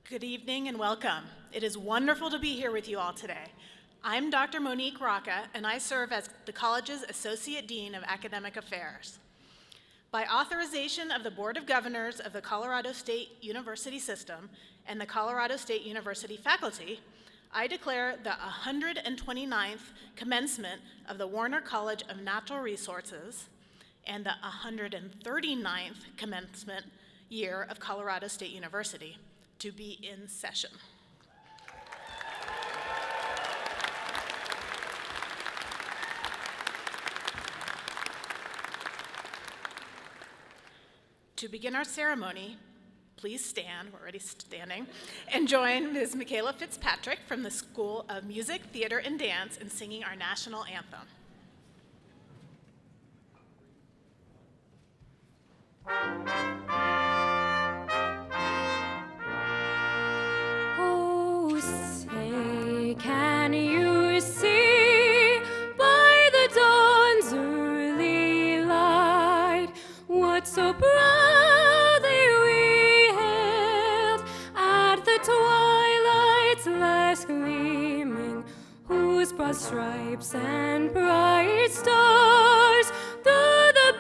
Good evening and welcome. It is wonderful to be here with you all today. I'm Dr. Monique Rocca, and I serve as the college's Associate Dean of Academic Affairs. By authorization of the Board of Governors of the Colorado State University System and the Colorado State University faculty, I declare the 129th commencement of the Warner College of Natural Resources and the 139th commencement year of Colorado State University to be in session. To begin our ceremony, please stand, we're already standing, and join Ms. Michaela Fitzpatrick from the School of Music, Theater, and Dance in singing our national anthem. Oh, say, can you see by the dawn's early light what so proudly we hailed at the twilight's last gleaming, whose broad stripes and bright stars through the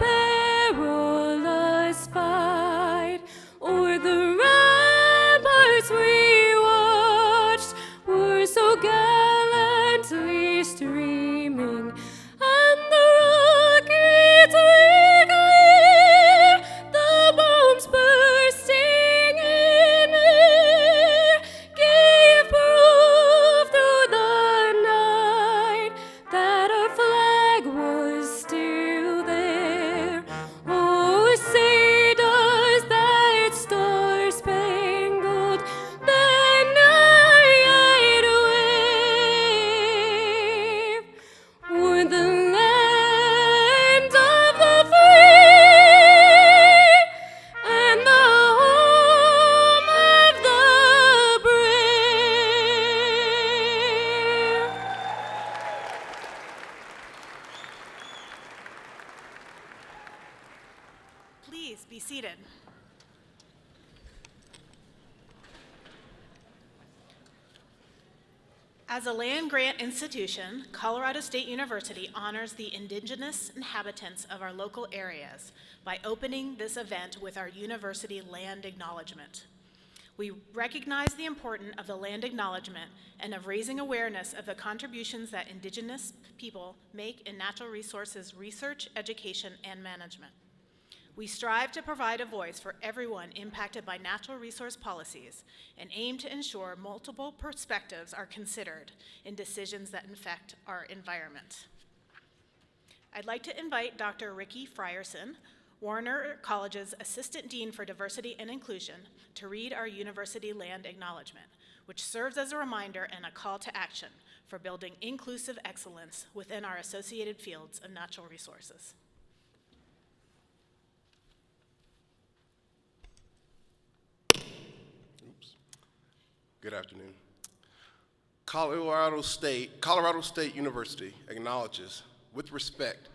perilous fight o'er the ramparts we watched were so gallantly streaming, and the rockets re-clear, the bombs bursting in air, gave proof through the night that our flag was still there. Oh, say does that star-spangled banner yet wave o'er the land of the free and the home of the brave? Please be seated. As a land-grant institution, Colorado State University honors the indigenous inhabitants of our local areas by opening this event with our university land acknowledgment. We recognize the importance of the land acknowledgement and of raising awareness of the contributions that indigenous people make in natural resources research, education, and management. We strive to provide a voice for everyone impacted by natural resource policies and aim to ensure multiple perspectives are considered in decisions that affect our environment. I'd like to invite Dr. Ricky Frierson, Warner College's Assistant Dean for Diversity and Inclusion, to read our university land acknowledgement, which serves as a reminder and a call to action for building inclusive excellence within our associated fields of natural resources. Good afternoon. Colorado State University acknowledges with respect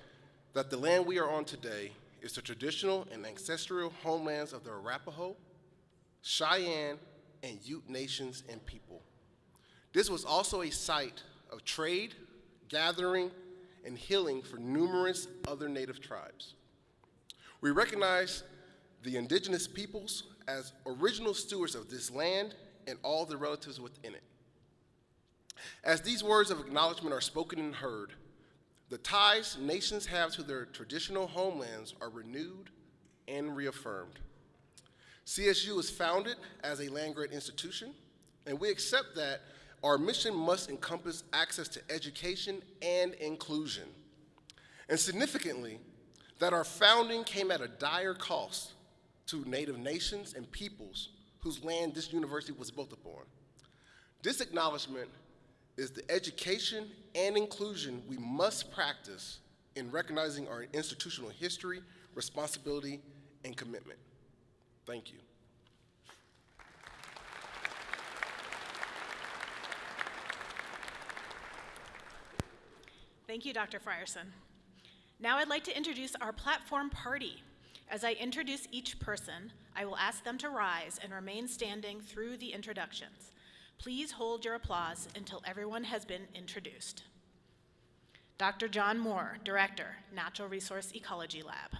that the land we are on today is the traditional and ancestral homelands of the Arapaho, Cheyenne, and Ute nations and people. This was also a site of trade, gathering, and healing for numerous other native tribes. We recognize the indigenous peoples as original stewards of this land and all the relatives within it. As these words of acknowledgement are spoken and heard, the ties nations have to their traditional homelands are renewed and reaffirmed. CSU was founded as a land-grant institution, and we accept that our mission must encompass access to education and inclusion. And significantly, that our founding came at a dire cost to Native nations and peoples whose land this university was built upon. This acknowledgement is the education and inclusion we must practice in recognizing our institutional history, responsibility, and commitment. Thank you. Thank you, Dr. Frierson. Now I'd like to introduce our platform party. As I introduce each person, I will ask them to rise and remain standing through the introductions. Please hold your applause until everyone has been introduced. Dr. John Moore, Director, Natural Resource Ecology Lab.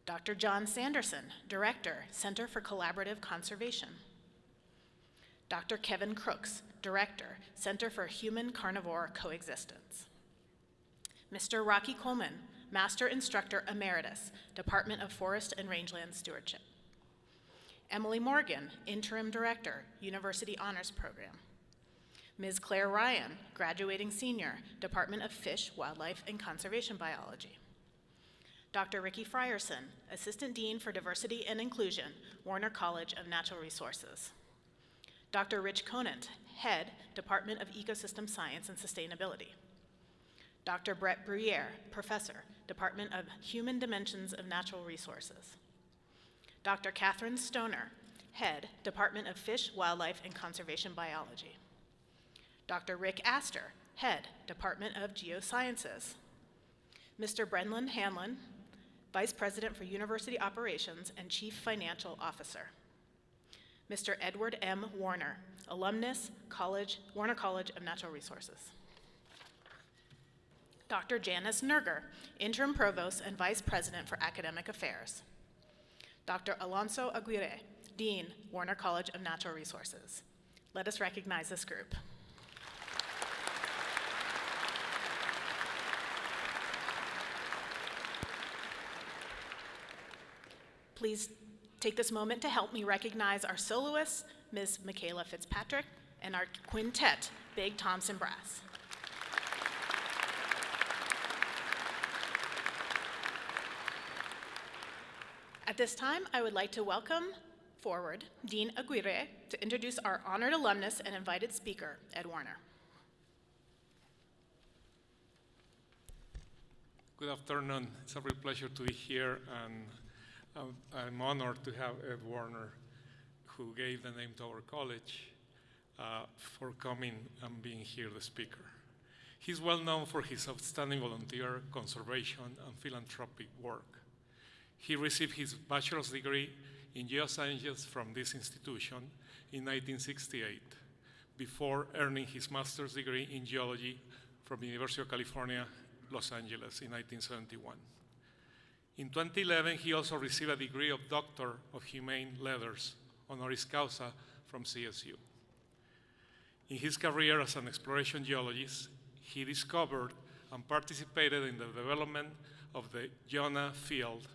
Dr. John Sanderson, Director, Center for Collaborative Conservation. Dr. Kevin Crooks, Director, Center for Human-Carnivore Coexistence. Mr. Rocky Coleman, Master Instructor Emeritus, Department of Forest and Rangeland Stewardship. Emily Morgan, Interim Director, University Honors Program. Ms. Claire Ryan, Graduating Senior, Department of Fish, Wildlife, and Conservation Biology. Dr. Ricky Frierson, Assistant Dean for Diversity and Inclusion, Warner College of Natural Resources. Dr. Rich Conant, Head, Department of Ecosystem Science and Sustainability. Dr. Brett Bruyere, Professor, Department of Human Dimensions of Natural Resources. Dr. Catherine Stoner, Head, Department of Fish, Wildlife, and Conservation Biology. Dr. Rick Astor, Head, Department of Geosciences. Mr. Brendan Hanlon, Vice President for University Operations and Chief Financial Officer. Mr. Edward M. Warner, alumnus, Warner College of Natural Resources. Dr. Janice Nerger, Interim Provost and Vice President for Academic Affairs. Dr. Alonso Aguirre, Dean, Warner College of Natural Resources. Let us recognize this group. Please take this moment to help me recognize our soloists, Ms. Michaela Fitzpatrick, and our quintet, Big Thompson Brass. At this time, I would like to welcome forward Dean Aguirre to introduce our honored alumnus and invited speaker, Ed Warner. Good afternoon. It's a real pleasure to be here, and I'm honored to have Ed Warner, who gave the name to our college, for coming and being here the speaker. He's well known for his outstanding volunteer, conservation, and philanthropic work. He received his bachelor's degree in geosciences from this institution in 1968, before earning his master's degree in geology from the University of California, Los Angeles in 1971. In 2011, he also received a degree of Doctor of Humane Letters, honoris causa, from CSU. In his career as an exploration geologist, he discovered and participated in the development of the Jonah Field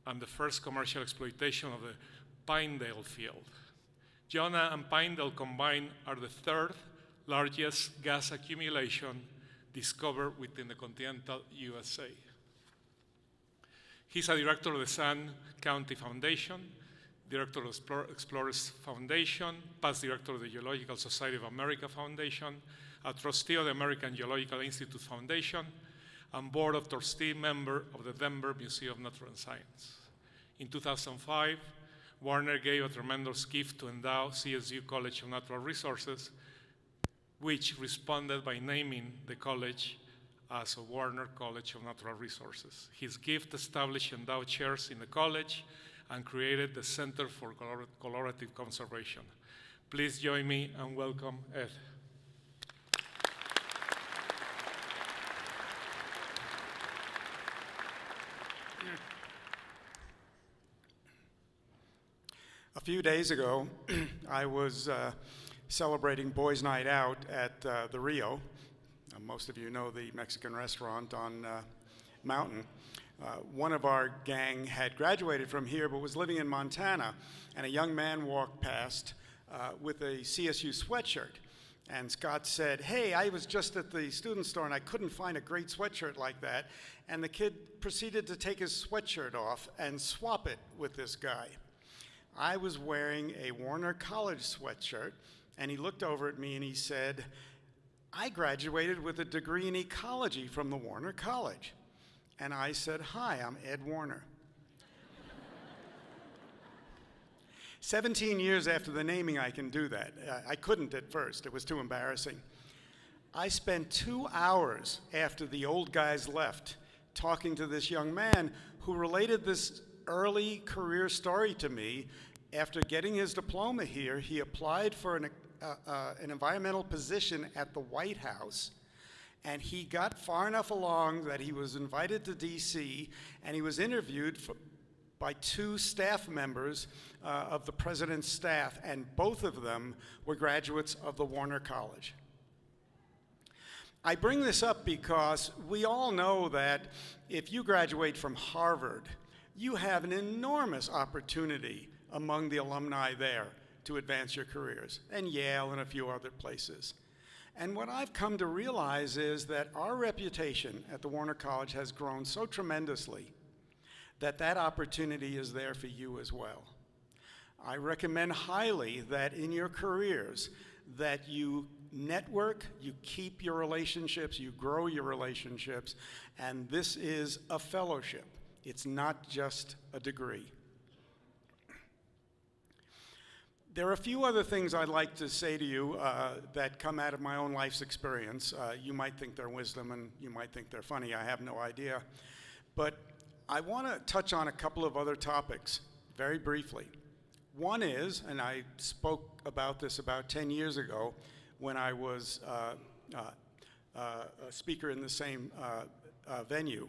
and the first commercial exploitation of the Pinedale Field. Jonah and Pinedale combined are the third largest gas accumulation discovered within the continental USA. He's a director of the San County Foundation, director of the Explorers Foundation, past director of the Geological Society of America Foundation, a trustee of the American Geological Institute Foundation, and board of trustee member of the Denver Museum of Natural Science. In 2005, Warner gave a tremendous gift to endow CSU College of Natural Resources, which responded by naming the college as a Warner College of Natural Resources. His gift established endowed chairs in the college and created the Center for Collaborative Conservation. Please join me and welcome Ed. A few days ago, I was celebrating Boys' Night Out at the Rio. Most of you know the Mexican restaurant on Mountain. One of our gang had graduated from here but was living in Montana, and a young man walked past with a CSU sweatshirt. And Scott said, "Hey, I was just at the student store and I couldn't find a great sweatshirt like that." And the kid proceeded to take his sweatshirt off and swap it with this guy. I was wearing a Warner College sweatshirt, and he looked over at me and he said, "I graduated with a degree in ecology from the Warner College." And I said, "Hi, I'm Ed Warner." 17 years after the naming, I can do that. I couldn't at first. It was too embarrassing. I spent 2 hours after the old guys left talking to this young man who related this early career story to me. After getting his diploma here, he applied for an environmental position at the White House, and he got far enough along that he was invited to DC, and he was interviewed by 2 staff members of the president's staff, and both of them were graduates of the Warner College. I bring this up because we all know that if you graduate from Harvard, you have an enormous opportunity among the alumni there to advance your careers, and Yale and a few other places. And what I've come to realize is that our reputation at the Warner College has grown so tremendously that that opportunity is there for you as well. I recommend highly that in your careers that you network, you keep your relationships, you grow your relationships, and this is a fellowship. It's not just a degree. There are a few other things I'd like to say to you that come out of my own life's experience. You might think they're wisdom and you might think they're funny, I have no idea. But I want to touch on a couple of other topics very briefly. One is, and I spoke about this about 10 years ago when I was a speaker in the same venue,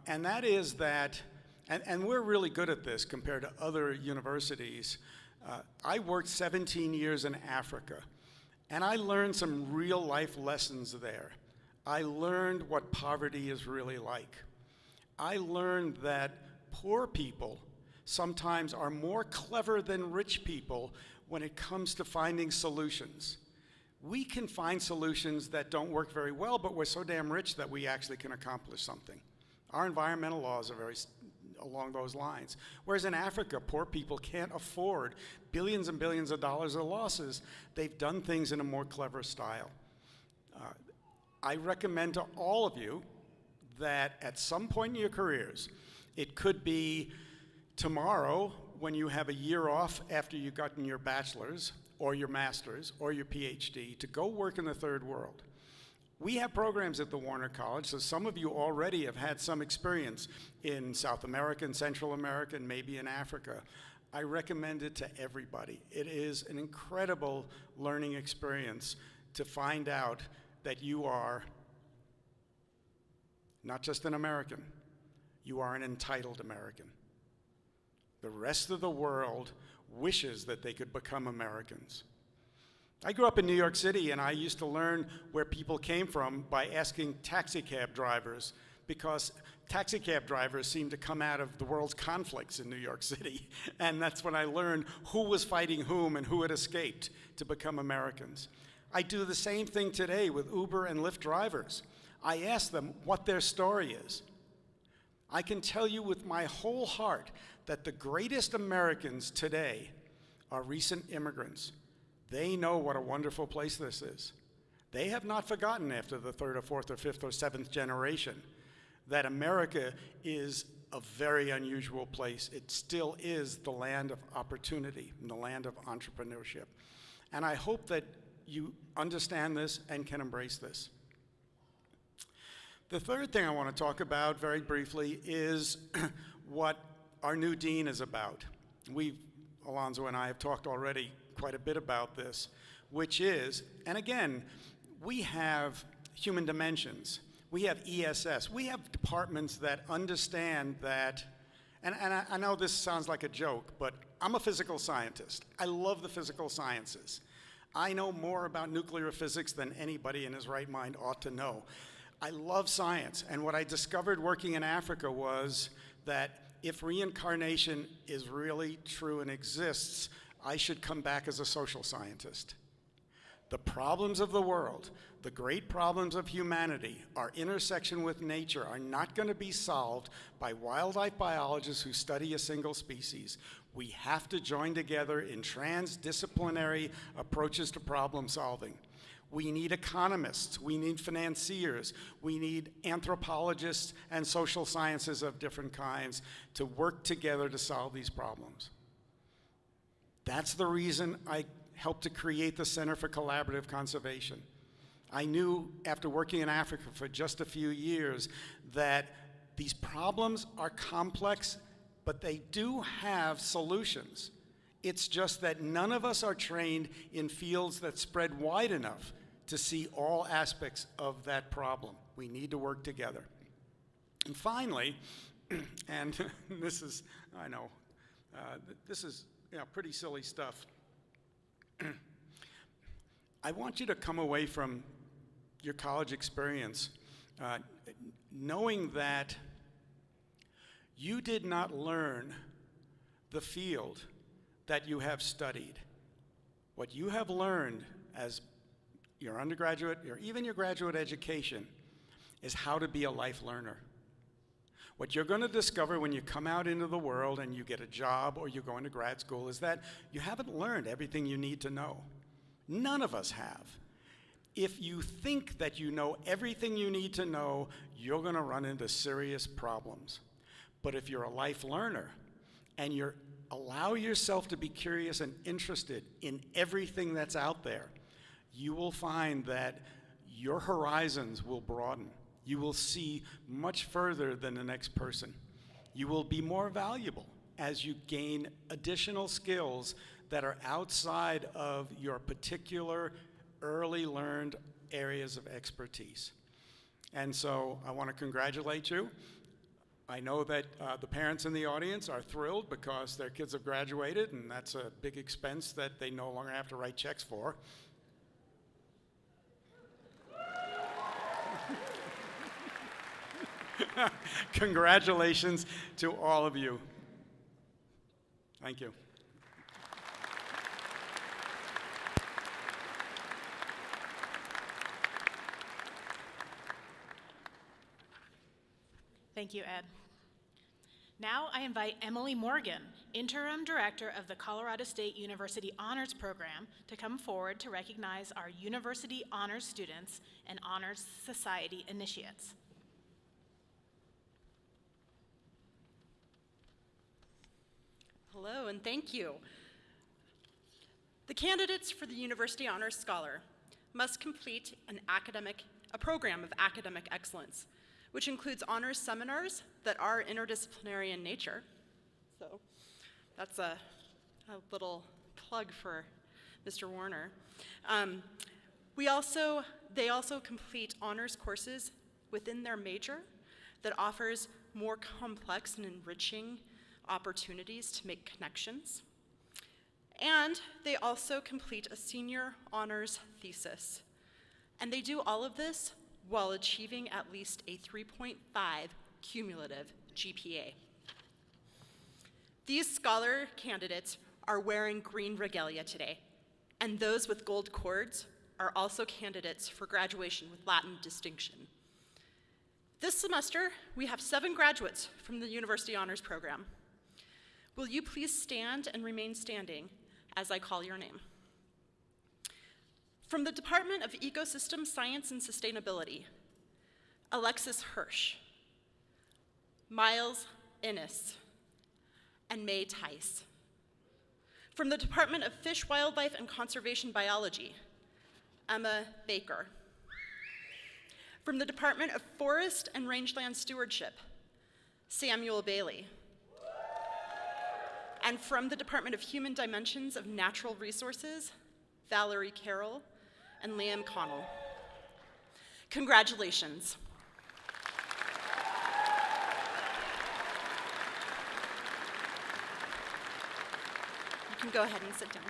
and that is that, and we're really good at this compared to other universities. I worked 17 years in Africa, and I learned some real life lessons there. I learned what poverty is really like. I learned that poor people sometimes are more clever than rich people when it comes to finding solutions. We can find solutions that don't work very well, but we're so damn rich that we actually can accomplish something. Our environmental laws are very along those lines. Whereas in Africa, poor people can't afford billions and billions of dollars of losses. They've done things in a more clever style. I recommend to all of you that at some point in your careers, it could be tomorrow when you have a year off after you've gotten your bachelor's or your master's or your PhD, to go work in the third world. We have programs at the Warner College, so some of you already have had some experience in South America and Central America and maybe in Africa. I recommend it to everybody. It is an incredible learning experience to find out that you are not just an American, you are an entitled American. The rest of the world wishes that they could become Americans. I grew up in New York City, and I used to learn where people came from by asking taxi cab drivers, because taxi cab drivers seem to come out of the world's conflicts in New York City. And that's when I learned who was fighting whom and who had escaped to become Americans. I do the same thing today with Uber and Lyft drivers. I ask them what their story is. I can tell you with my whole heart that the greatest Americans today are recent immigrants. They know what a wonderful place this is. They have not forgotten after the third or fourth or fifth or seventh generation that America is a very unusual place. It still is the land of opportunity and the land of entrepreneurship. And I hope that you understand this and can embrace this. The third thing I want to talk about very briefly is what our new dean is about. Alonzo and I have talked already quite a bit about this, which is, and again, we have human dimensions. We have ESS. We have departments that understand that, and I know this sounds like a joke, but I'm a physical scientist. I love the physical sciences. I know more about nuclear physics than anybody in his right mind ought to know. I love science, and what I discovered working in Africa was that if reincarnation is really true and exists, I should come back as a social scientist. The problems of the world, the great problems of humanity, our intersection with nature are not going to be solved by wildlife biologists who study a single species. We have to join together in transdisciplinary approaches to problem solving. We need economists, we need financiers, we need anthropologists and social sciences of different kinds to work together to solve these problems. That's the reason I helped to create the Center for Collaborative Conservation. I knew after working in Africa for just a few years that these problems are complex but they do have solutions. It's just that none of us are trained in fields that spread wide enough to see all aspects of that problem. We need to work together. And finally, and this is, I know, this is pretty silly stuff. I want you to come away from your college experience knowing that you did not learn the field that you have studied. What you have learned as your undergraduate or even your graduate education is how to be a life learner. What you're going to discover when you come out into the world and you get a job or you go into grad school is that you haven't learned everything you need to know. None of us have. If you think that you know everything you need to know, you're going to run into serious problems. But if you're a life learner and you allow yourself to be curious and interested in everything that's out there, you will find that your horizons will broaden. You will see much further than the next person. You will be more valuable as you gain additional skills that are outside of your particular early learned areas of expertise. And so I want to congratulate you. I know that the parents in the audience are thrilled because their kids have graduated, and that's a big expense that they no longer have to write checks for. Congratulations to all of you. Thank you. Thank you, Ed. Now I invite Emily Morgan, Interim Director of the Colorado State University Honors Program, to come forward to recognize our University Honors students and Honors Society initiates. Hello, and thank you. The candidates for the University Honors Scholar must complete a program of academic excellence, which includes honors seminars that are interdisciplinary in nature. So that's a little plug for Mr. Warner. They also complete honors courses within their major that offers more complex and enriching opportunities to make connections. And they also complete a senior honors thesis. And they do all of this while achieving at least a 3.5 cumulative GPA. These scholar candidates are wearing green regalia today, and those with gold cords are also candidates for graduation with Latin distinction. This semester, we have 7 graduates from the University Honors Program. Will you please stand and remain standing as I call your name? From the Department of Ecosystem Science and Sustainability, Alexis Hirsch, Miles Innes, and May Tice. From the Department of Fish, Wildlife, and Conservation Biology, Emma Baker. From the Department of Forest and Rangeland Stewardship, Samuel Bailey. And from the Department of Human Dimensions of Natural Resources, Valerie Carroll and Liam Connell. Congratulations. You can go ahead and sit down.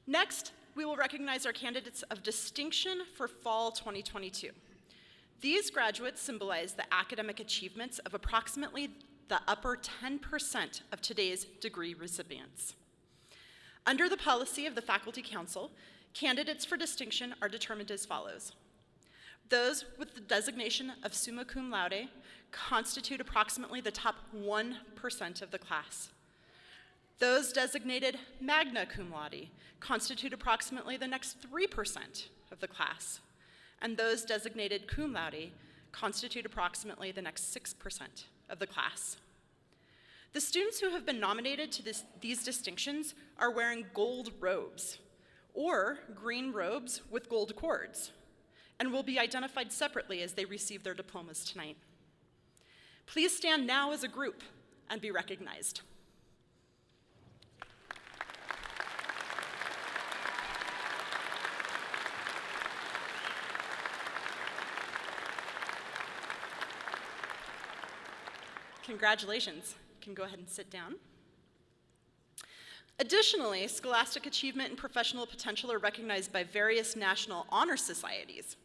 Next, we will recognize our candidates of distinction for Fall 2022. These graduates symbolize the academic achievements of approximately the upper 10% of today's degree recipients. Under the policy of the Faculty Council, candidates for distinction are determined as follows. Those with the designation of summa cum laude constitute approximately the top 1% of the class. Those designated magna cum laude constitute approximately the next 3% of the class. And those designated cum laude constitute approximately the next 6% of the class. The students who have been nominated to these distinctions are wearing gold robes or green robes with gold cords and will be identified separately as they receive their diplomas tonight. Please stand now as a group and be recognized. Congratulations. You can go ahead and sit down. Additionally, scholastic achievement and professional potential are recognized by various national honor societies.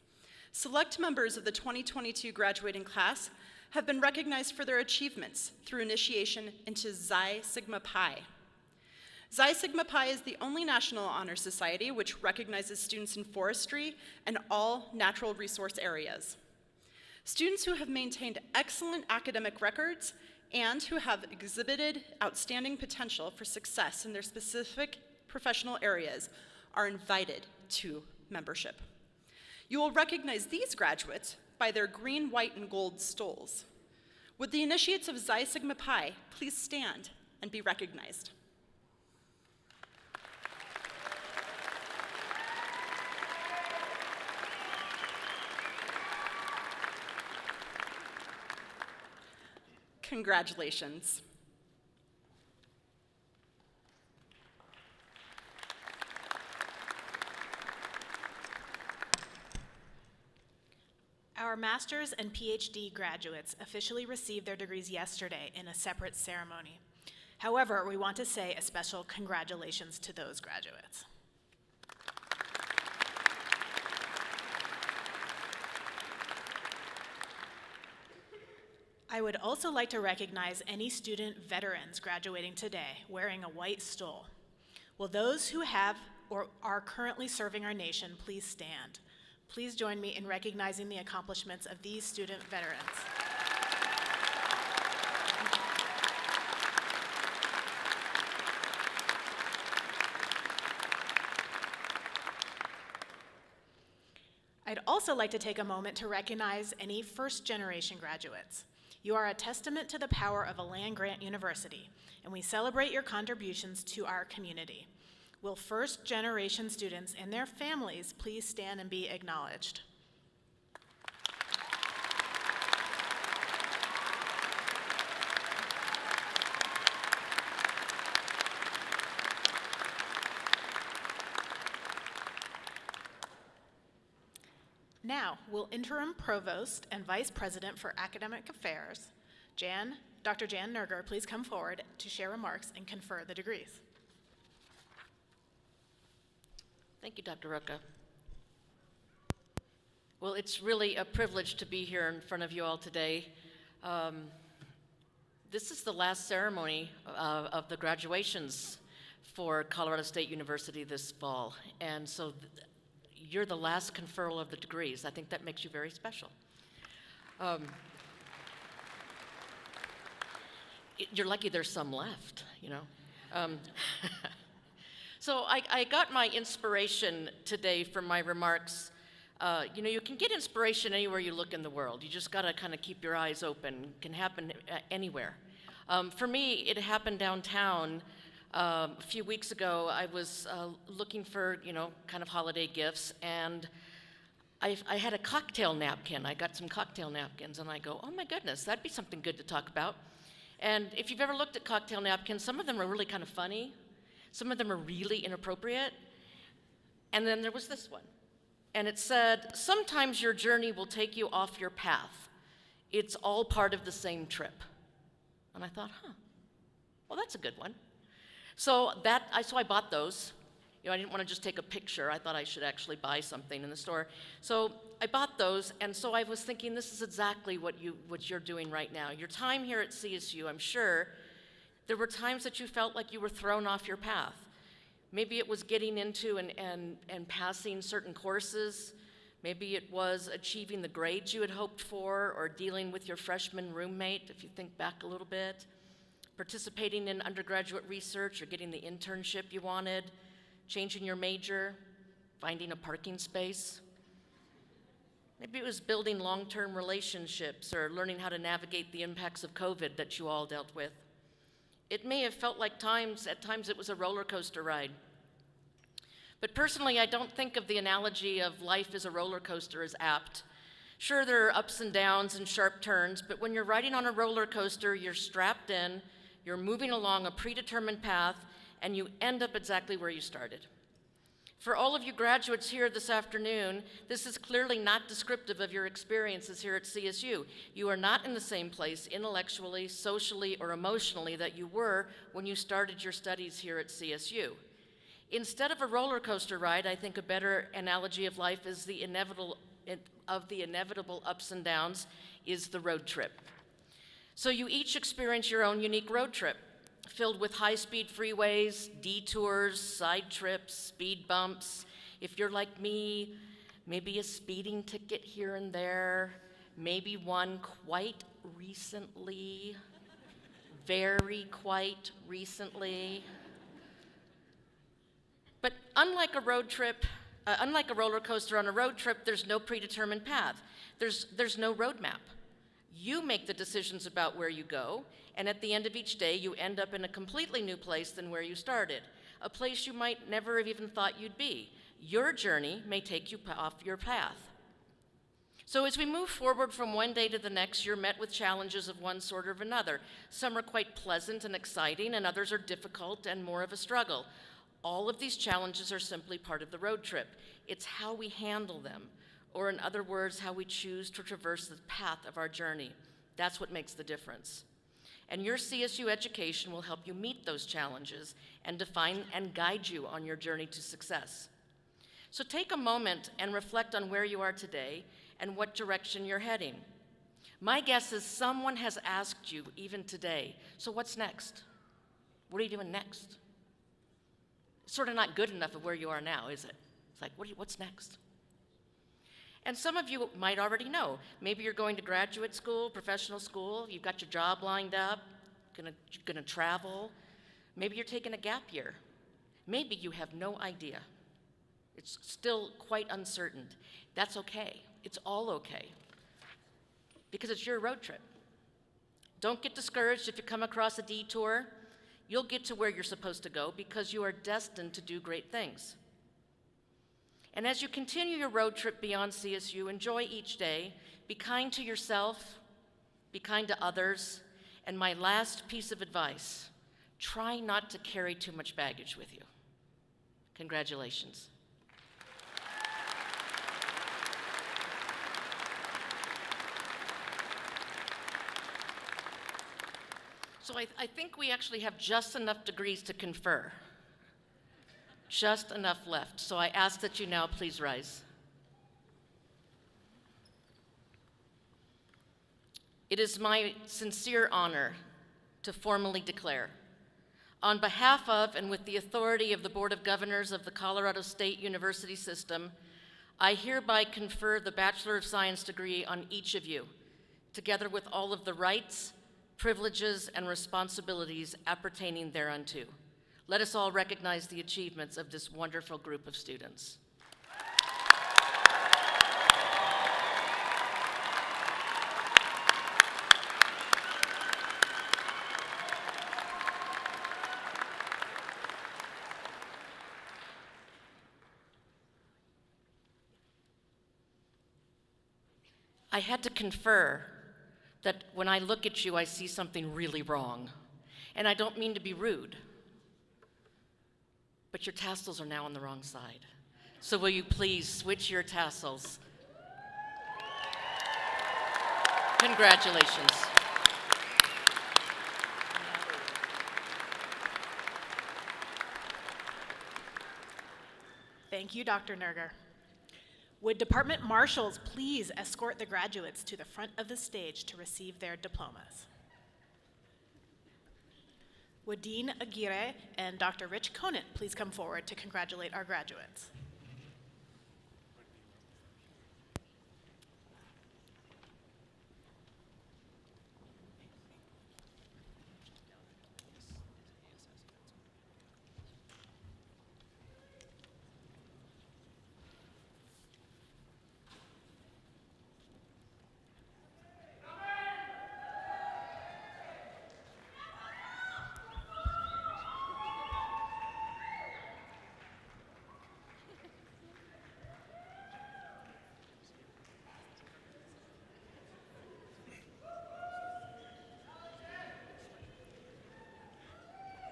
Select members of the 2022 graduating class have been recognized for their achievements through initiation into Xi Sigma Pi. Xi Sigma Pi is the only national honor society which recognizes students in forestry and all natural resource areas. Students who have maintained excellent academic records and who have exhibited outstanding potential for success in their specific professional areas are invited to membership. You will recognize these graduates by their green, white, and gold stoles. Would the initiates of Xi Sigma Pi please stand and be recognized? Congratulations. Our master's and PhD graduates officially received their degrees yesterday in a separate ceremony. However, we want to say a special congratulations to those graduates. I would also like to recognize any student veterans graduating today wearing a white stole. Will those who have or are currently serving our nation please stand? Please join me in recognizing the accomplishments of these student veterans. I'd also like to take a moment to recognize any first-generation graduates. You are a testament to the power of a land-grant university, and we celebrate your contributions to our community. Will first-generation students and their families please stand and be acknowledged? Now, will Interim Provost and Vice President for Academic Affairs, Dr. Jan Nerger, please come forward to share remarks and confer the degrees. Thank you, Dr. Rucka. Well, it's really a privilege to be here in front of you all today. This is the last ceremony of the graduations for Colorado State University this fall, and so you're the last conferral of the degrees. I think that makes you very special. You're lucky there's some left, you know. So I got my inspiration today from my remarks. You know, you can get inspiration anywhere you look in the world. You just gotta kind of keep your eyes open. It can happen anywhere. For me, it happened downtown. A few weeks ago, I was looking for, you know, kind of holiday gifts, and I had a cocktail napkin. I got some cocktail napkins, and I go, oh my goodness, that'd be something good to talk about. And if you've ever looked at cocktail napkins, some of them are really kind of funny. Some of them are really inappropriate. And then there was this one. And it said, sometimes your journey will take you off your path. It's all part of the same trip. And I thought, well, that's a good one. So I bought those. You know, I didn't want to just take a picture. I thought I should actually buy something in the store. So I bought those, and so I was thinking, this is exactly what you're doing right now. Your time here at CSU, I'm sure, there were times that you felt like you were thrown off your path. Maybe it was getting into and passing certain courses. Maybe it was achieving the grades you had hoped for, or dealing with your freshman roommate, if you think back a little bit. Participating in undergraduate research or getting the internship you wanted, changing your major, finding a parking space. Maybe it was building long-term relationships or learning how to navigate the impacts of COVID that you all dealt with. It may have felt like at times it was a roller coaster ride. But personally, I don't think of the analogy of life as a roller coaster as apt, Sure, there are ups and downs and sharp turns, but when you're riding on a roller coaster, you're strapped in, you're moving along a predetermined path, and you end up exactly where you started. For all of you graduates here this afternoon, this is clearly not descriptive of your experiences here at CSU. You are not in the same place intellectually, socially, or emotionally that you were when you started your studies here at CSU. Instead of a roller coaster ride, I think a better analogy of life is the inevitable ups and downs is the road trip. So you each experience your own unique road trip, filled with high-speed freeways, detours, side trips, speed bumps. If you're like me, maybe a speeding ticket here and there, maybe one quite recently, very quite recently. But unlike a road trip, unlike a roller coaster on a road trip, there's no predetermined path. There's no roadmap. You make the decisions about where you go, and at the end of each day, you end up in a completely new place than where you started, a place you might never have even thought you'd be. Your journey may take you off your path. So as we move forward from one day to the next, you're met with challenges of one sort or another. Some are quite pleasant and exciting, and others are difficult and more of a struggle. All of these challenges are simply part of the road trip. It's how we handle them, or in other words, how we choose to traverse the path of our journey. That's what makes the difference. And your CSU education will help you meet those challenges and define and guide you on your journey to success. So take a moment and reflect on where you are today and what direction you're heading. My guess is someone has asked you even today, so what's next? What are you doing next? It's sort of not good enough of where you are now, is it? It's like, what's next? And some of you might already know. Maybe you're going to graduate school, professional school, you've got your job lined up, gonna travel. Maybe you're taking a gap year. Maybe you have no idea. It's still quite uncertain. That's okay. It's all okay. Because it's your road trip. Don't get discouraged if you come across a detour. You'll get to where you're supposed to go because you are destined to do great things. And as you continue your road trip beyond CSU, enjoy each day, be kind to yourself, be kind to others, and my last piece of advice, try not to carry too much baggage with you. Congratulations. So I think we actually have just enough degrees to confer. Just enough left. So I ask that you now please rise. It is my sincere honor to formally declare, on behalf of and with the authority of the Board of Governors of the Colorado State University System, I hereby confer the Bachelor of Science degree on each of you, together with all of the rights, privileges, and responsibilities appertaining thereunto. Let us all recognize the achievements of this wonderful group of students. I had to confer that when I look at you, I see something really wrong. And I don't mean to be rude, but your tassels are now on the wrong side. So will you please switch your tassels? Congratulations. Thank you, Dr. Nerger. Would department marshals please escort the graduates to the front of the stage to receive their diplomas? Would Dean Aguirre and Dr. Rich Conant please come forward to congratulate our graduates?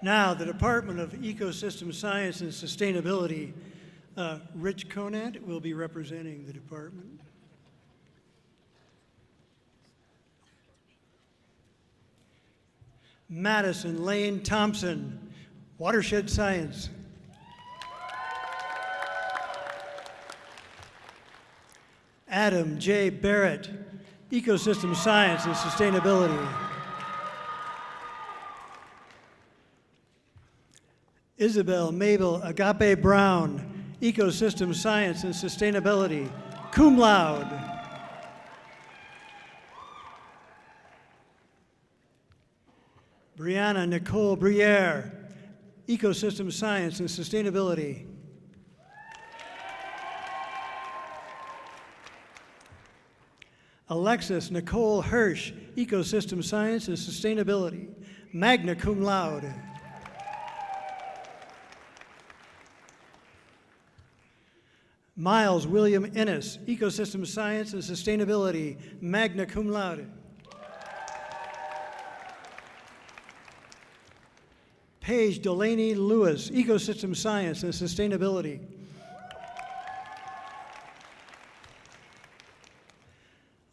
Now, the Department of Ecosystem Science and Sustainability, Rich Conant will be representing the department. Madison Lane Thompson, Watershed Science. Adam J. Barrett, Ecosystem Science and Sustainability. Isabel Mabel Agape Brown, Ecosystem Science and Sustainability, cum laude. Brianna Nicole Briere, Ecosystem Science and Sustainability. Alexis Nicole Hirsch, Ecosystem Science and Sustainability, magna cum laude. Miles William Innes, Ecosystem Science and Sustainability, magna cum laude. Paige Delaney Lewis, Ecosystem Science and Sustainability.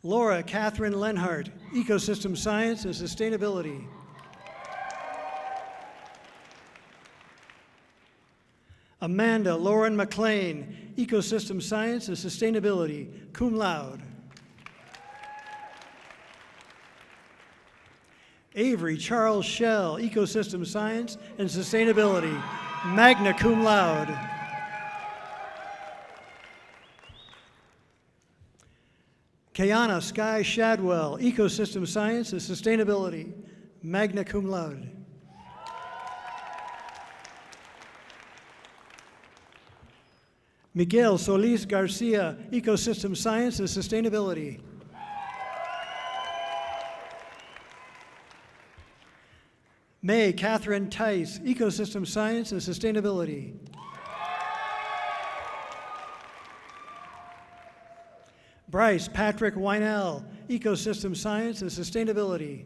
Laura Catherine Lenhart, Ecosystem Science and Sustainability. Amanda Lauren McLean, Ecosystem Science and Sustainability, cum laude. Avery Charles Shell, Ecosystem Science and Sustainability, magna cum laude. Kayana Sky Shadwell, Ecosystem Science and Sustainability, magna cum laude. Miguel Solis Garcia, Ecosystem Science and Sustainability. May Catherine Tice, Ecosystem Science and Sustainability. Bryce Patrick Weinell, Ecosystem Science and Sustainability.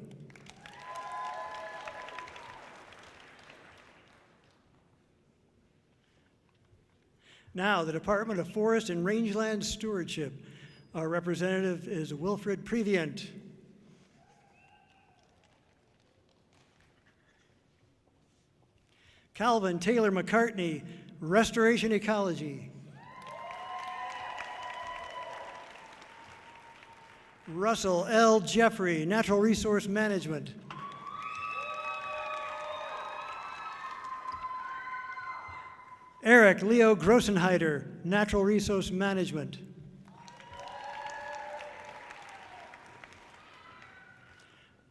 Now, the Department of Forest and Rangeland Stewardship. Our representative is Wilfred Previent. Calvin Taylor McCartney, Restoration Ecology. Russell L. Jeffrey, Natural Resource Management. Eric Leo Grossenheider, Natural Resource Management.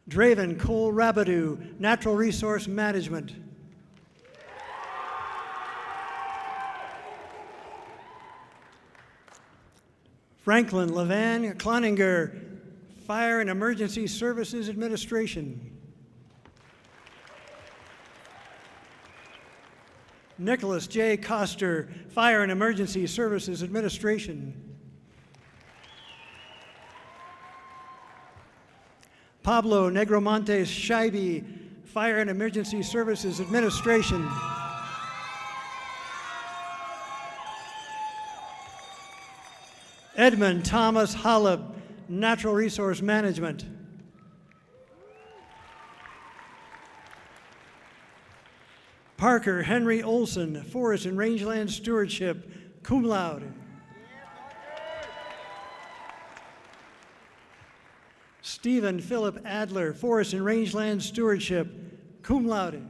Draven Cole Rabidou, Natural Resource Management. Franklin Levan Cloninger, Fire and Emergency Services Administration. Nicholas J. Coster, Fire and Emergency Services Administration. Pablo Negromontes Scheibe, Fire and Emergency Services Administration. Edmund Thomas Hollub, Natural Resource Management. Parker Henry Olson, Forest and Rangeland Stewardship, cum laude. Stephen Philip Adler, Forest and Rangeland Stewardship, cum laude.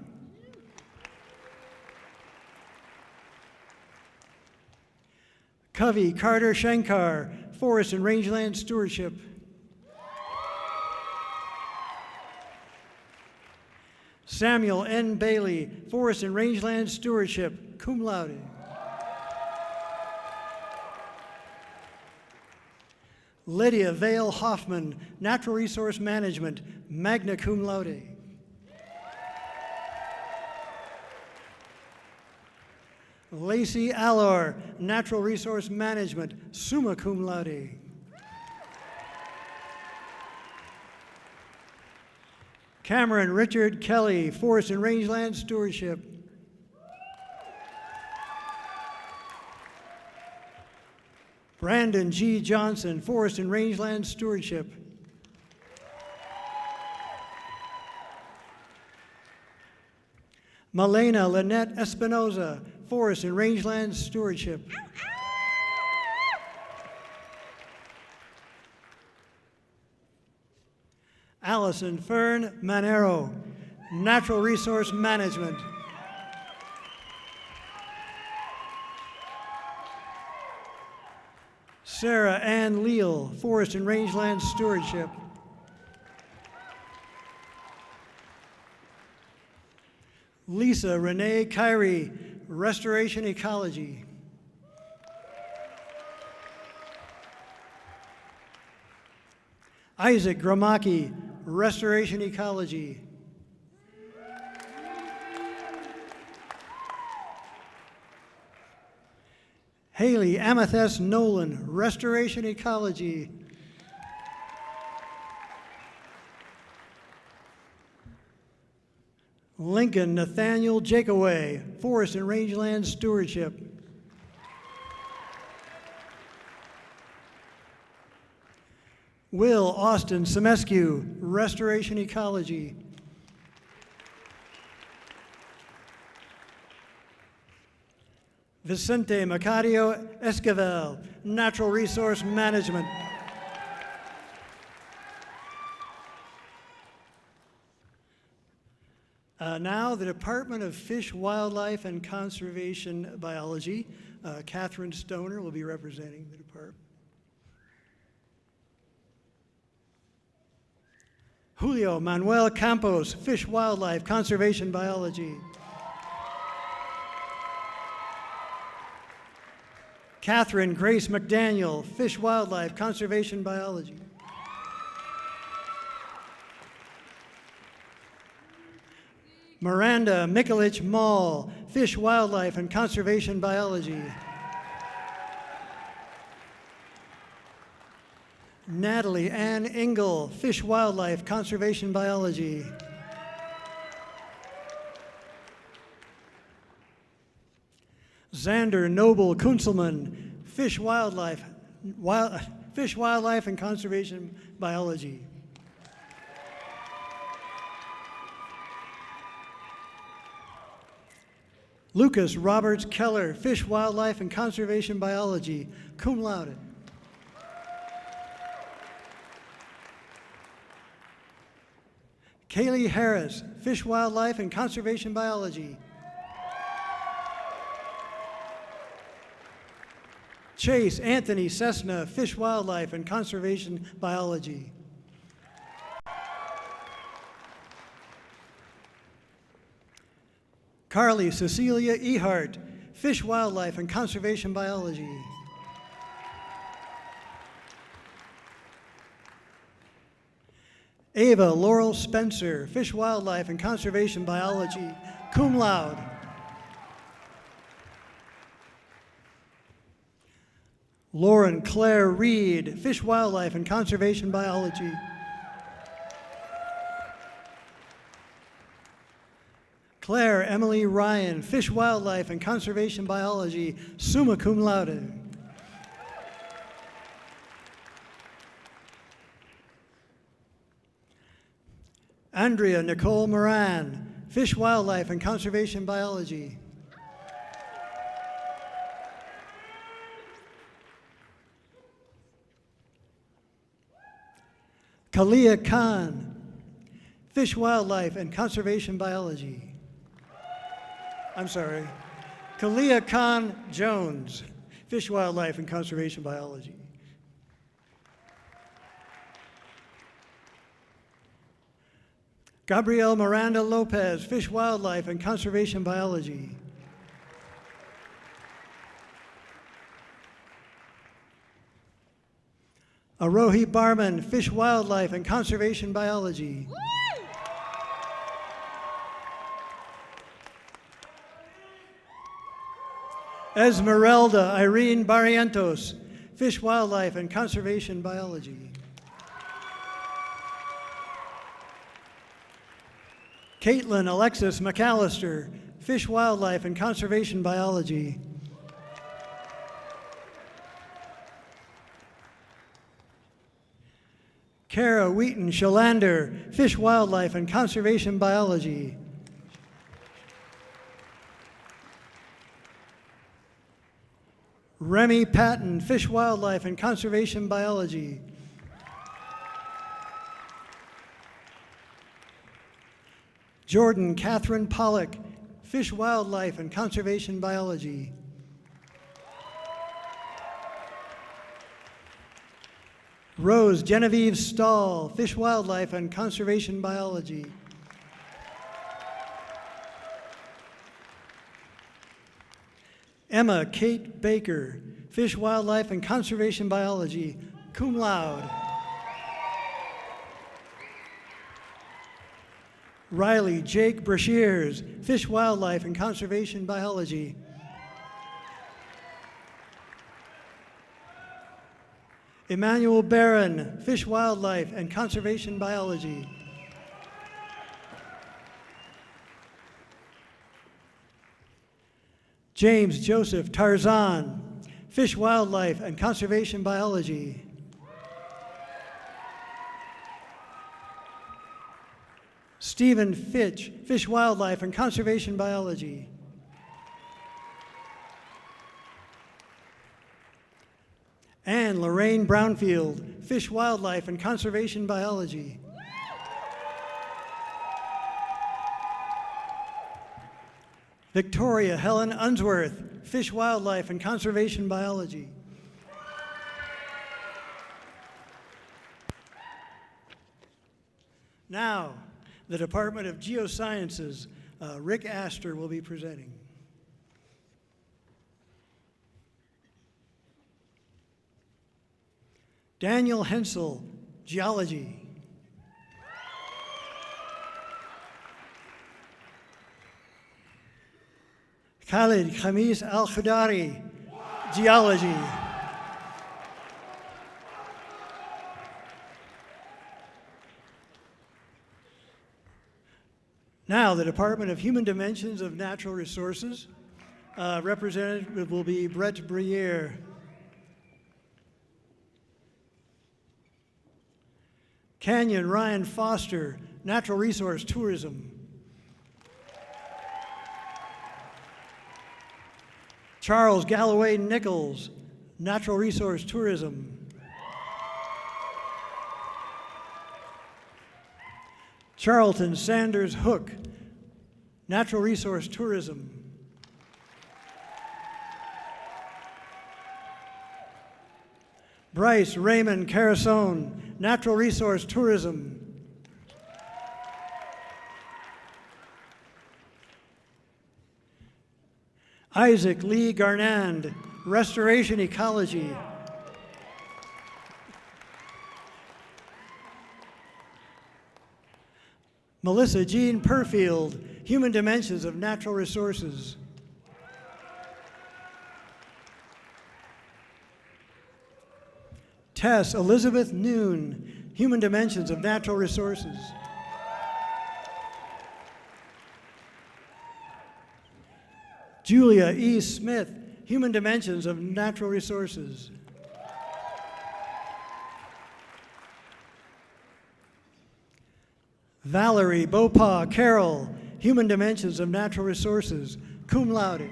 Covey Carter Shankar, Forest and Rangeland Stewardship. Samuel N. Bailey, Forest and Rangeland Stewardship, cum laude. Lydia Vale Hoffman, Natural Resource Management, magna cum laude. Lacey Allor, Natural Resource Management, summa cum laude. Cameron Richard Kelly, Forest and Rangeland Stewardship. Brandon G. Johnson, Forest and Rangeland Stewardship. Malena Lynette Espinoza, Forest and Rangeland Stewardship. Allison Fern Manero, Natural Resource Management. Sarah Ann Leal, Forest and Rangeland Stewardship. Lisa Renee Kyrie, Restoration Ecology. Isaac Gramaki, Restoration Ecology. Haley Amethyst Nolan, Restoration Ecology. Lincoln Nathaniel Jakeaway, Forest and Rangeland Stewardship. Will Austin Semescu, Restoration Ecology. Vicente Macario Esquivel, Natural Resource Management. Now, the Department of Fish, Wildlife, and Conservation Biology. Catherine Stoner will be representing the department. Julio Manuel Campos, Fish, Wildlife, Conservation Biology. Catherine Grace McDaniel, Fish, Wildlife, Conservation Biology. Miranda Mikulich Mall, Fish, Wildlife, and Conservation Biology. Natalie Ann Engel, Fish, Wildlife, Conservation Biology. Xander Noble Kunzelman, Fish, Wildlife, and Conservation Biology. Lucas Roberts Keller, Fish, Wildlife, and Conservation Biology, cum laude. Kaylee Harris, Fish, Wildlife, and Conservation Biology. Chase Anthony Cessna, Fish, Wildlife, and Conservation Biology. Carly Cecilia Ehart, Fish, Wildlife, and Conservation Biology. Ava Laurel Spencer, Fish, Wildlife, and Conservation Biology, cum laude. Lauren Claire Reed, Fish, Wildlife, and Conservation Biology. Claire Emily Ryan, Fish, Wildlife, and Conservation Biology, summa cum laude. Andrea Nicole Moran, Fish, Wildlife, and Conservation Biology. Kalia Khan, Fish, Wildlife, and Conservation Biology. I'm sorry, Kalia Khan Jones, Fish, Wildlife, and Conservation Biology. Gabrielle Miranda Lopez, Fish, Wildlife, and Conservation Biology. Arohi Barman, Fish, Wildlife, and Conservation Biology. Esmeralda Irene Barrientos, Fish, Wildlife, and Conservation Biology. Caitlin Alexis McAllister, Fish, Wildlife, and Conservation Biology. Kara Wheaton Shalander, Fish, Wildlife, and Conservation Biology. Remy Patton, Fish, Wildlife, and Conservation Biology. Jordan Catherine Pollock, Fish, Wildlife, and Conservation Biology. Rose Genevieve Stahl, Fish, Wildlife, and Conservation Biology. Emma Kate Baker, Fish, Wildlife, and Conservation Biology, cum laude. Riley Jake Brashears, Fish, Wildlife, and Conservation Biology. Emmanuel Barron, Fish, Wildlife, and Conservation Biology. James Joseph Tarzan, Fish, Wildlife, and Conservation Biology. Stephen Fitch, Fish, Wildlife, and Conservation Biology. And Lorraine Brownfield, Fish, Wildlife, and Conservation Biology. Victoria Helen Unsworth, Fish, Wildlife, and Conservation Biology. Now, the Department of Geosciences, Rick Astor will be presenting. Daniel Hensel, Geology. Khalid Khamis Al-Khudari, Geology. Now, the Department of Human Dimensions of Natural Resources. Representative will be Brett Briere. Canyon Ryan Foster, Natural Resource Tourism. Charles Galloway Nichols, Natural Resource Tourism. Charlton Sanders Hook, Natural Resource Tourism. Bryce Raymond Carasone, Natural Resource Tourism. Isaac Lee Garnand, Restoration Ecology. Melissa Jean Perfield, Human Dimensions of Natural Resources. Tess Elizabeth Noon, Human Dimensions of Natural Resources. Julia E. Smith, Human Dimensions of Natural Resources. Valerie Bopa Carroll, Human Dimensions of Natural Resources, cum laude.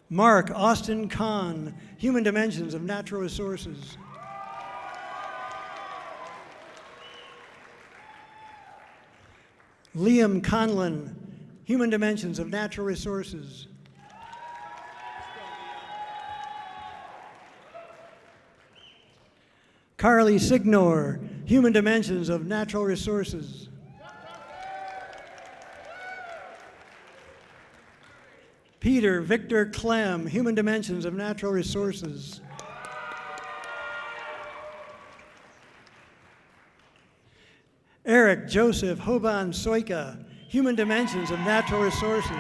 Mark Austin Kahn, Human Dimensions of Natural Resources. Liam Conlon, Human Dimensions of Natural Resources. Carly Signor, Human Dimensions of Natural Resources. Peter Victor Clem, Human Dimensions of Natural Resources. Eric Joseph Hoban Soika, Human Dimensions of Natural Resources.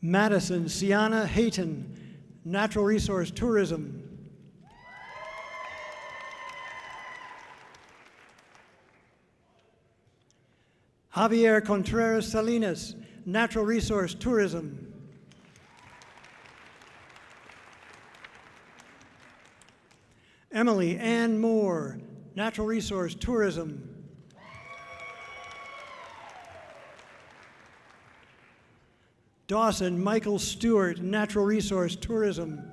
Madison Sienna Hayton, natural resource tourism. Javier Contreras Salinas, natural resource tourism. Emily Ann Moore, natural resource tourism. Dawson Michael Stewart, natural resource tourism.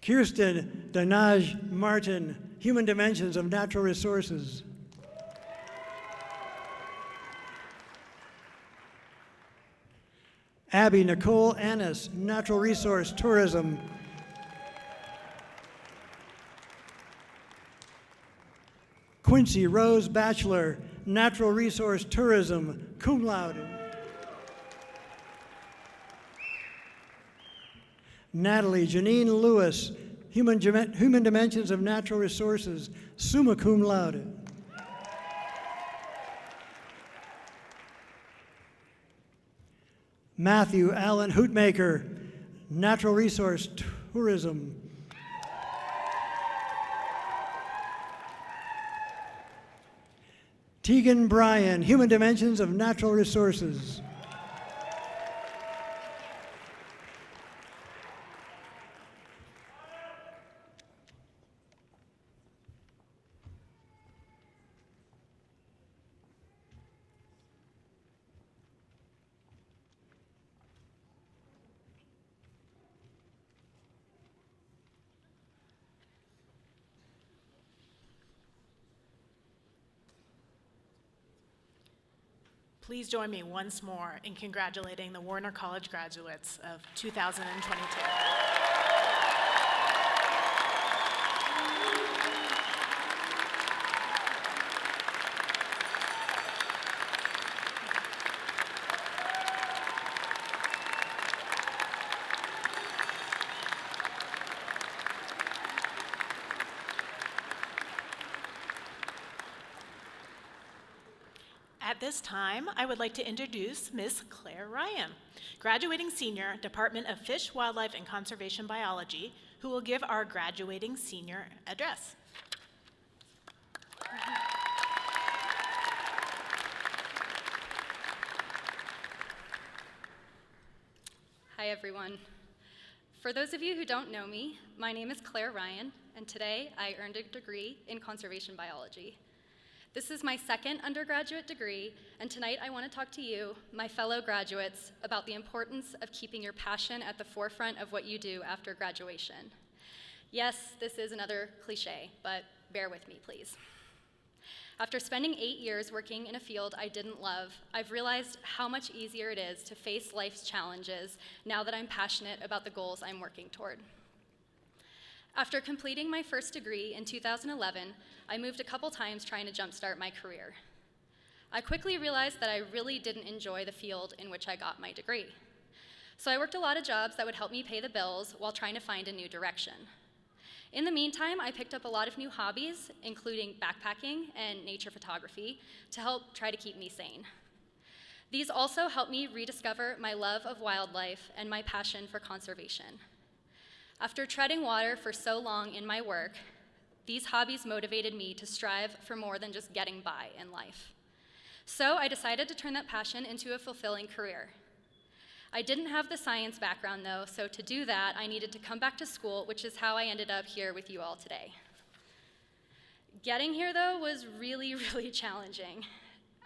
Kirsten Danaj Martin, human dimensions of natural resources. Abby Nicole Annis, natural resource tourism. Quincy Rose Batchelor, natural resource tourism, cum laude. Natalie Janine Lewis, human dimensions of natural resources, summa cum laude. Matthew Allen Hootmaker, natural resource tourism. Tegan Bryan, human dimensions of natural resources. Please join me once more in congratulating the Warner College graduates of 2022. At this time, I would like to introduce Ms. Claire Ryan, graduating senior, Department of Fish, Wildlife, and Conservation Biology, who will give our graduating senior address. Hi, everyone. For those of you who don't know me, my name is Claire Ryan, and today I earned a degree in conservation biology. This is my second undergraduate degree, and tonight I want to talk to you, my fellow graduates, about the importance of keeping your passion at the forefront of what you do after graduation. Yes, this is another cliche, but bear with me, please. After spending 8 years working in a field I didn't love, I've realized how much easier it is to face life's challenges now that I'm passionate about the goals I'm working toward. After completing my first degree in 2011, I moved a couple times trying to jumpstart my career. I quickly realized that I really didn't enjoy the field in which I got my degree. So I worked a lot of jobs that would help me pay the bills while trying to find a new direction. In the meantime, I picked up a lot of new hobbies, including backpacking and nature photography, to help try to keep me sane. These also helped me rediscover my love of wildlife and my passion for conservation. After treading water for so long in my work, these hobbies motivated me to strive for more than just getting by in life. So I decided to turn that passion into a fulfilling career. I didn't have the science background though, so to do that, I needed to come back to school, which is how I ended up here with you all today. Getting here though was really, really challenging.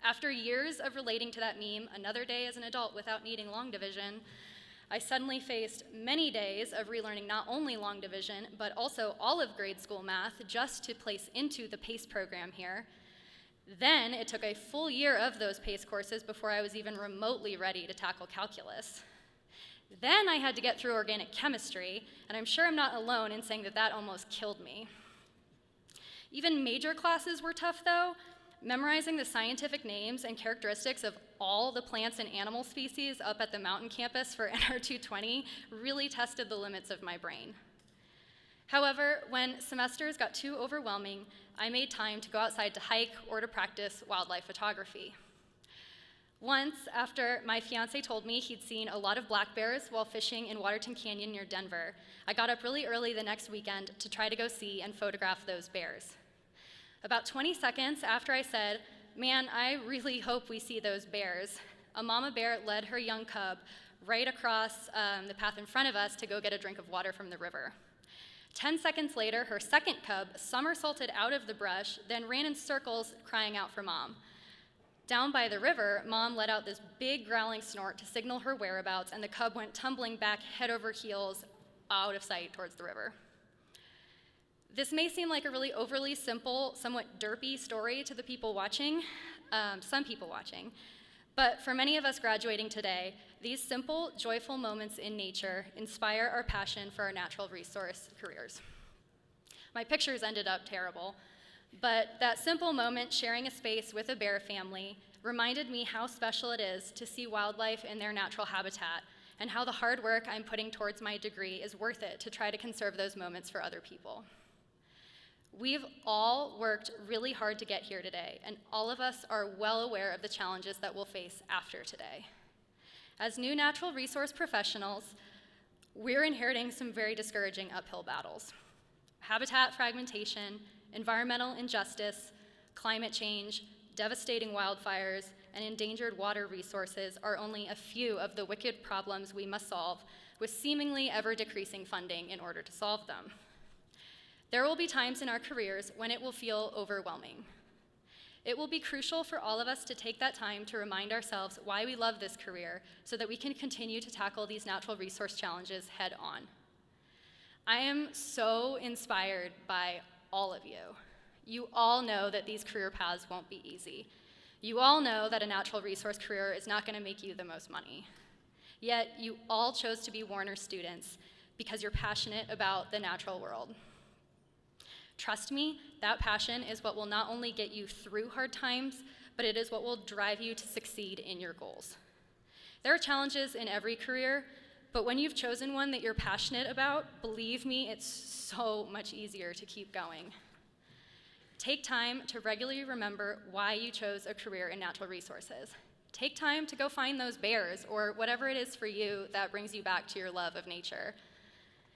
After years of relating to that meme, another day as an adult without needing long division, I suddenly faced many days of relearning not only long division, but also all of grade school math just to place into the PACE program here. Then it took a full year of those PACE courses before I was even remotely ready to tackle calculus. Then I had to get through organic chemistry, and I'm sure I'm not alone in saying that that almost killed me. Even major classes were tough though. Memorizing the scientific names and characteristics of all the plants and animal species up at the mountain campus for NR220 really tested the limits of my brain. However, when semesters got too overwhelming, I made time to go outside to hike or to practice wildlife photography. Once, after my fiance told me he'd seen a lot of black bears while fishing in Waterton Canyon near Denver, I got up really early the next weekend to try to go see and photograph those bears. About 20 seconds after I said, "Man, I really hope we see those bears," a mama bear led her young cub right across the path in front of us to go get a drink of water from the river. 10 seconds later, her second cub somersaulted out of the brush, then ran in circles crying out for Mom. Down by the river, Mom let out this big growling snort to signal her whereabouts, and the cub went tumbling back head over heels out of sight towards the river. This may seem like a really overly simple, somewhat derpy story to the people watching, some people watching, but for many of us graduating today, these simple, joyful moments in nature inspire our passion for our natural resource careers. My pictures ended up terrible, but that simple moment sharing a space with a bear family reminded me how special it is to see wildlife in their natural habitat and how the hard work I'm putting towards my degree is worth it to try to conserve those moments for other people. We've all worked really hard to get here today, and all of us are well aware of the challenges that we'll face after today. As new natural resource professionals, we're inheriting some very discouraging uphill battles. Habitat fragmentation, environmental injustice, climate change, devastating wildfires, and endangered water resources are only a few of the wicked problems we must solve with seemingly ever-decreasing funding in order to solve them. There will be times in our careers when it will feel overwhelming. It will be crucial for all of us to take that time to remind ourselves why we love this career so that we can continue to tackle these natural resource challenges head on. I am so inspired by all of you. You all know that these career paths won't be easy. You all know that a natural resource career is not going to make you the most money. Yet you all chose to be Warner students because you're passionate about the natural world. Trust me, that passion is what will not only get you through hard times, but it is what will drive you to succeed in your goals. There are challenges in every career, but when you've chosen one that you're passionate about, believe me, it's so much easier to keep going. Take time to regularly remember why you chose a career in natural resources. Take time to go find those bears or whatever it is for you that brings you back to your love of nature.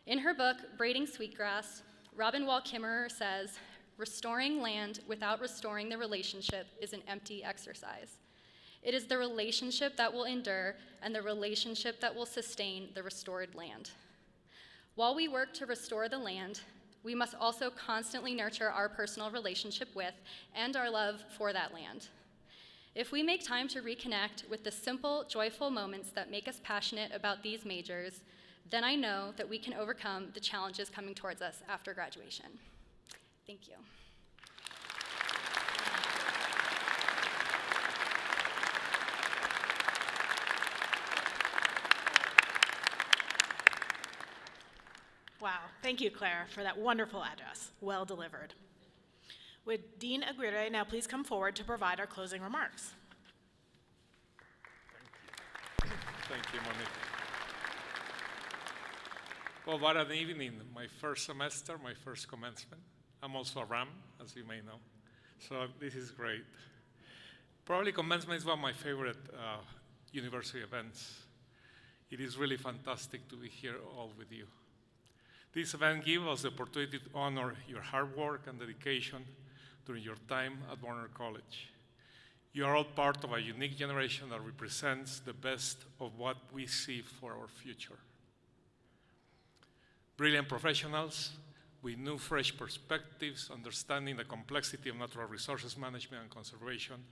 In her book, Braiding Sweetgrass, Robin Wall Kimmerer says, "Restoring land without restoring the relationship is an empty exercise. It is the relationship that will endure and the relationship that will sustain the restored land." While we work to restore the land, we must also constantly nurture our personal relationship with and our love for that land. If we make time to reconnect with the simple, joyful moments that make us passionate about these majors, then I know that we can overcome the challenges coming towards us after graduation. Thank you. Wow, thank you, Claire, for that wonderful address. Well delivered. Would Dean Aguirre now please come forward to provide our closing remarks? Thank you, Monique. Well, what an evening. My first semester, my first commencement. I'm also a RAM, as you may know. So this is great. Probably commencement is one of my favorite university events. It is really fantastic to be here all with you. This event gives us the opportunity to honor your hard work and dedication during your time at Warner College. You are all part of a unique generation that represents the best of what we see for our future. Brilliant professionals with new, fresh perspectives, understanding the complexity of natural resources management and conservation,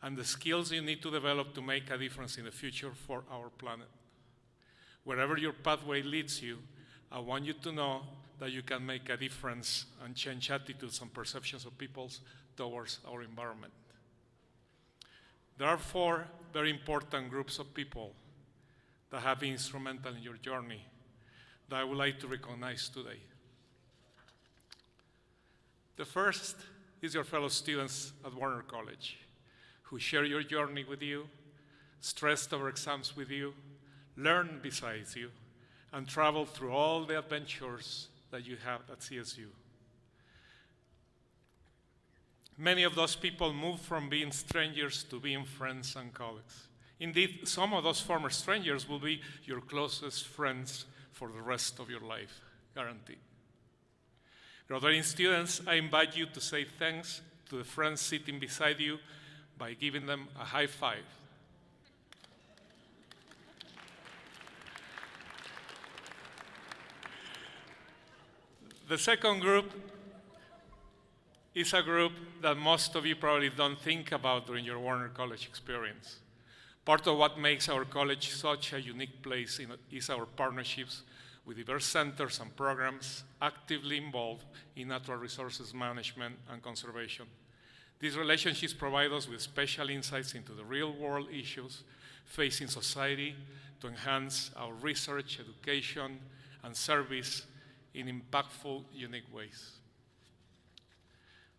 and the skills you need to develop to make a difference in the future for our planet. Wherever your pathway leads you, I want you to know that you can make a difference and change attitudes and perceptions of people towards our environment. There are 4 very important groups of people that have been instrumental in your journey that I would like to recognize today. The first is your fellow students at Warner College, who share your journey with you, stressed over exams with you, learn besides you, and travel through all the adventures that you have at CSU. Many of those people moved from being strangers to being friends and colleagues. Indeed, some of those former strangers will be your closest friends for the rest of your life, guaranteed. Graduating students, I invite you to say thanks to the friends sitting beside you by giving them a high five. The second group is a group that most of you probably don't think about during your Warner College experience. Part of what makes our college such a unique place is our partnerships with diverse centers and programs actively involved in natural resources management and conservation. These relationships provide us with special insights into the real-world issues facing society to enhance our research, education, and service in impactful, unique ways.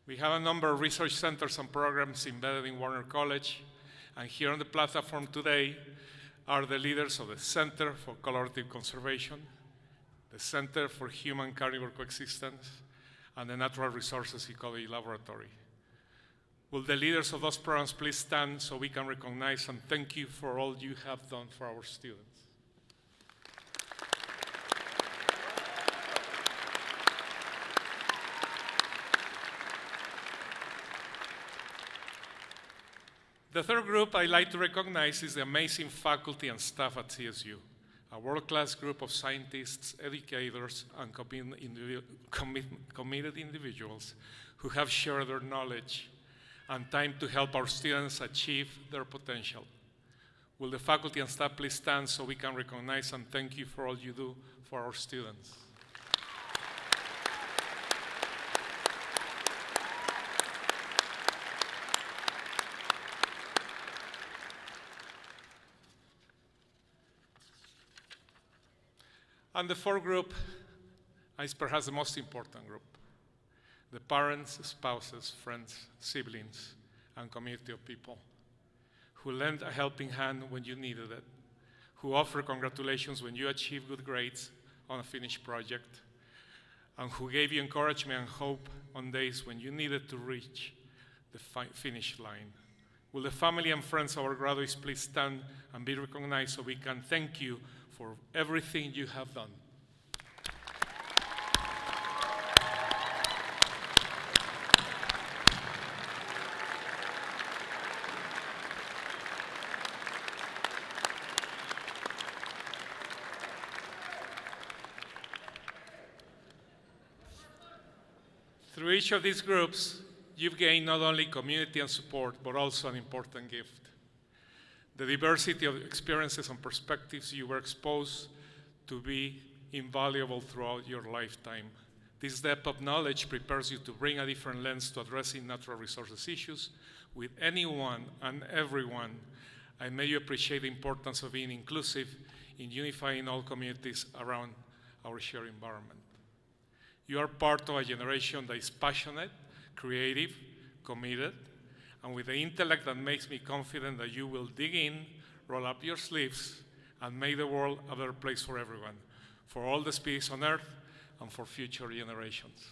We have a number of research centers and programs embedded in Warner College, and here on the platform today are the leaders of the Center for Collaborative Conservation, the Center for Human Carnivore Coexistence, and the Natural Resources Ecology Laboratory. Will the leaders of those programs please stand so we can recognize and thank you for all you have done for our students. The third group I'd like to recognize is the amazing faculty and staff at CSU, a world-class group of scientists, educators, and committed individuals who have shared their knowledge and time to help our students achieve their potential. Will the faculty and staff please stand so we can recognize and thank you for all you do for our students. And the fourth group is perhaps the most important group: the parents, spouses, friends, siblings, and community of people who lend a helping hand when you needed it, who offer congratulations when you achieve good grades on a finished project, and who gave you encouragement and hope on days when you needed to reach the finish line. Will the family and friends of our graduates please stand and be recognized so we can thank you for everything you have done. Through each of these groups, you've gained not only community and support, but also an important gift: the diversity of experiences and perspectives you were exposed to be invaluable throughout your lifetime. This depth of knowledge prepares you to bring a different lens to addressing natural resources issues with anyone and everyone, and may you appreciate the importance of being inclusive in unifying all communities around our shared environment. You are part of a generation that is passionate, creative, committed, and with the intellect that makes me confident that you will dig in, roll up your sleeves, and make the world a better place for everyone, for all the species on Earth, and for future generations.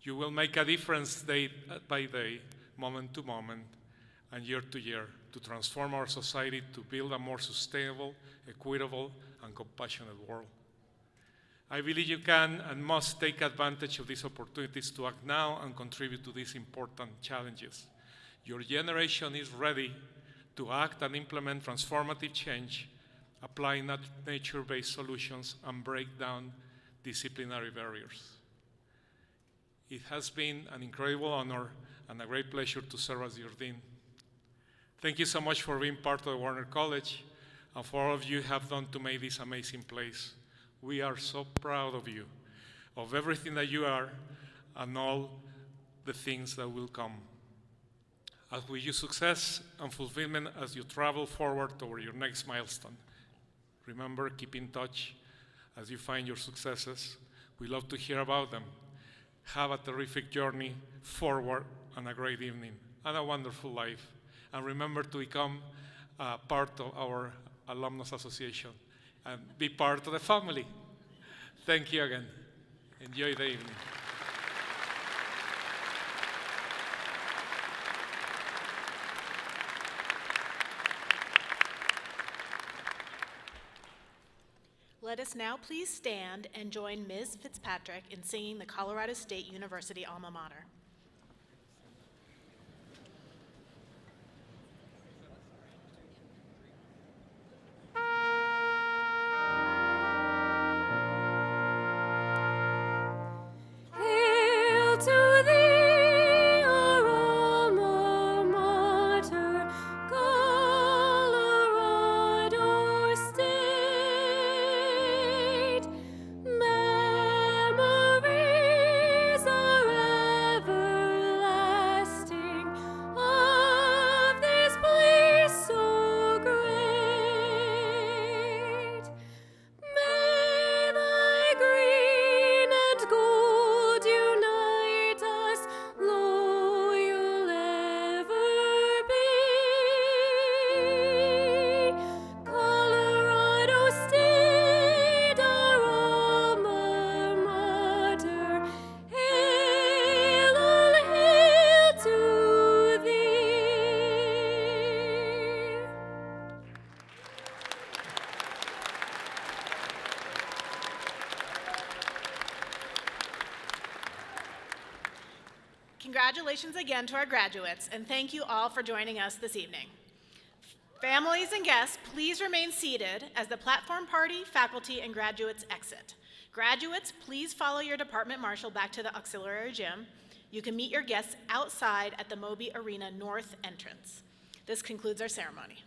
You will make a difference day by day, moment to moment, and year to year, to transform our society to build a more sustainable, equitable, and compassionate world. I believe you can and must take advantage of these opportunities to act now and contribute to these important challenges. Your generation is ready to act and implement transformative change, apply nature-based solutions, and break down disciplinary barriers. It has been an incredible honor and a great pleasure to serve as your dean. Thank you so much for being part of the Warner College and for all of you have done to make this amazing place. We are so proud of you, of everything that you are, and all the things that will come. I wish you success and fulfillment as you travel forward toward your next milestone. Remember, keep in touch as you find your successes. We love to hear about them. Have a terrific journey forward and a great evening and a wonderful life. And remember to become part of our Alumnus Association and be part of the family. Thank you again. Enjoy the evening. Let us now please stand and join Ms. Fitzpatrick in singing the Colorado State University alma mater. Hail to thee, our alma mater, Colorado State. Memories are everlasting of this place so great. May thy green and gold unite us, loyal ever be. Colorado State, our alma mater, hail, all hail to thee. Congratulations again to our graduates, and thank you all for joining us this evening. Families and guests, please remain seated as the platform party, faculty, and graduates exit. Graduates, please follow your department marshal back to the auxiliary gym. You can meet your guests outside at the Moby Arena North entrance. This concludes our ceremony.